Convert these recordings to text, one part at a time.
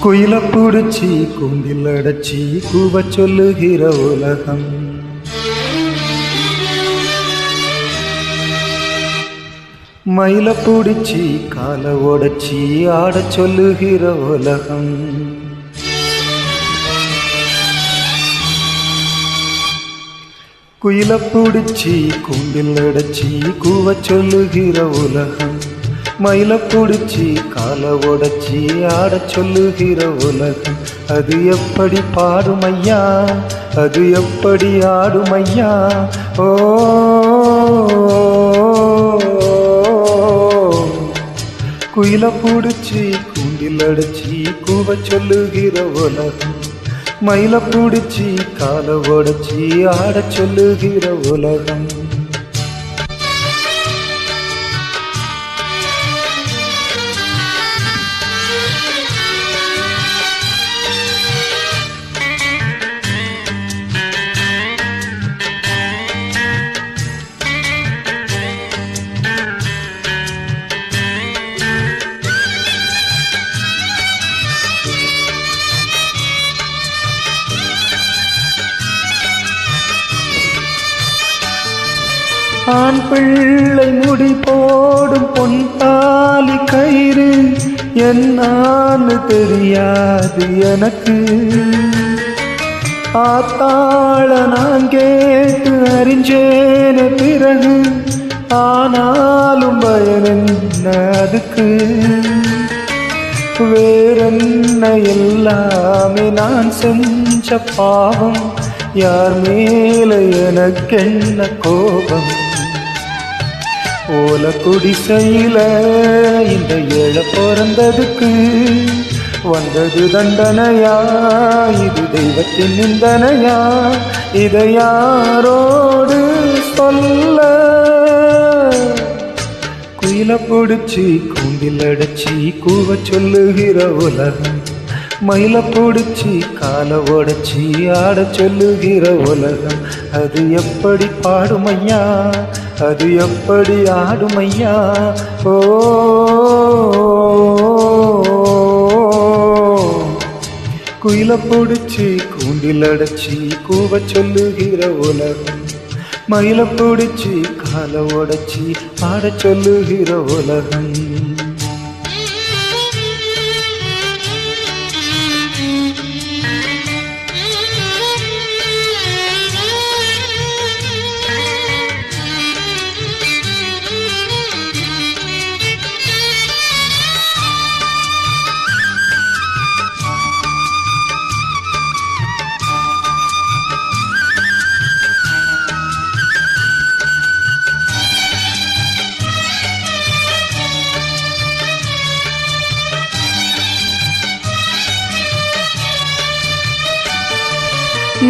குயில புடிச்சி கூண்டில் அடைச்சி கூவ சொல்லுகிற உலகம். மயில புடிச்சி கால உடைச்சி ஆட சொல்லுகிற உலகம். குயில புடிச்சி கூண்டில் அடைச்சி கூவ சொல்லுகிற உலகம். மயில புடிச்சி கால உடைச்சி ஆட சொல்லுகிற உலகம். அது எப்படி பாடுமையா, அது எப்படி ஆடுமையா. ஓ குயில புடிச்சி கூண்டில் அடைச்சி கூவ சொல்லுகிற உலகம். மயில புடிச்சி கால உடைச்சி ஆட சொல்லுகிற உலகம். ஆண் பிள்ளை முடி போடும் பொன் தாலி கயிறு என்னான்னு தெரியாது எனக்கு. ஆத்தாள நான் கேட்டு அறிஞ்சேன பிறகு, ஆனாலும் பயன் என்ன அதுக்கு. வேறென்ன எல்லாமே நான் செஞ்ச பாவம், யார் மேல எனக்கென்ன கோபம். ஓல குடிசையில இந்த ஏழை பிறந்ததுக்கு வந்தது தண்டனையா, இது தெய்வத்தின் நிந்தனையா. இதை யாரோடு சொல்ல. குயில புடிச்சி கூண்டில் அடைச்சி கூவ சொல்லுகிற உலகம். மயில புடிச்சி கால உடைச்சி ஆட சொல்லுகிற உலகம். அது எப்படி பாடுமையா, அது எப்படி ஆடுமையா. ஓ குயில புடிச்சி கூண்டில் அடைச்சி கூவ சொல்லுகிற உலகம். மயில புடிச்சி கால உடைச்சி ஆட சொல்லுகிற உலகம்.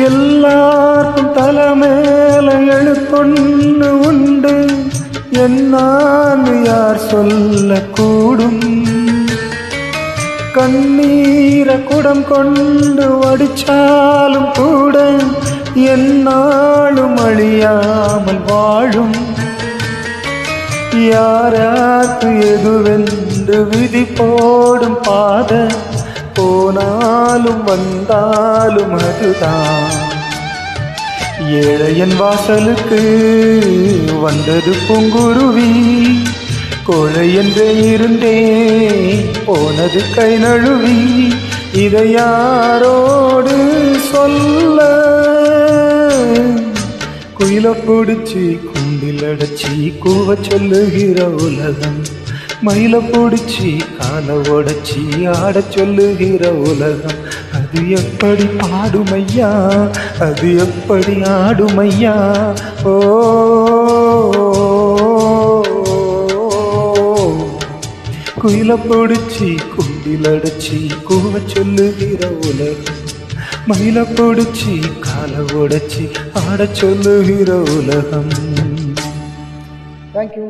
எல்லாருக்கும் தலைமேல எழுத்தொன்னு உண்டு, என்னான்னு யார் சொல்லக்கூடும். கண்ணீர குடம் கொண்டு வடிச்சாலும் கூட என்னாலும் அழியாமல் வாழும். யாராக்கு எதுவென்று விதி போடும் பாத, போனாலும் வந்தாலும் அதுதான். ஏழையன் வாசலுக்கு வந்தது பூங்குருவி, கோழை என்றே இருந்தே போனது கை நழுவி. இதை யாரோடு சொல்ல. குயில புடிச்சி கூண்டில் அடைச்சி கூவ சொல்லுகிற உலகம். மயில புடிச்சி கால உடைச்சி ஆட சொல்லுகிற உலகம். அது எப்படி பாடுமையா, அது எப்படி ஆடுமையா. ஓ குயில புடிச்சி கூண்டில் அடைச்சி கூவ சொல்லுகிற உலகம். மயில புடிச்சி கால உடைச்சி ஆட சொல்லுகிற உலகம். தேங்க்யூ.